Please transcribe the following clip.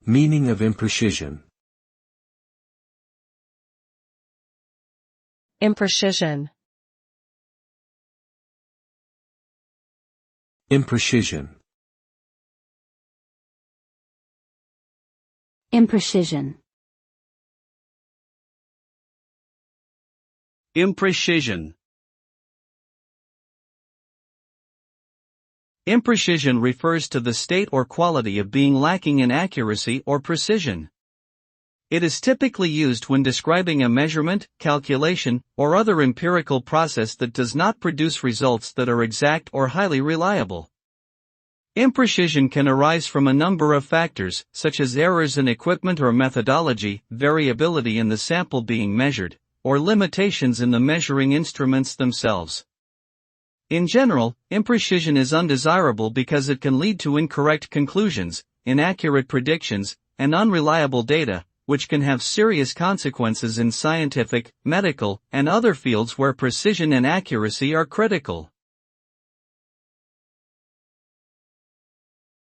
Meaning of imprecision. Imprecision. Imprecision. Imprecision. Imprecision. Imprecision refers to the state or quality of being lacking in accuracy or precision. It is typically used when describing a measurement, calculation, or other empirical process that does not produce results that are exact or highly reliable. Imprecision can arise from a number of factors, such as errors in equipment or methodology, variability in the sample being measured, or limitations in the measuring instruments themselves. In general, imprecision is undesirable because it can lead to incorrect conclusions, inaccurate predictions, and unreliable data, which can have serious consequences in scientific, medical, and other fields where precision and accuracy are critical.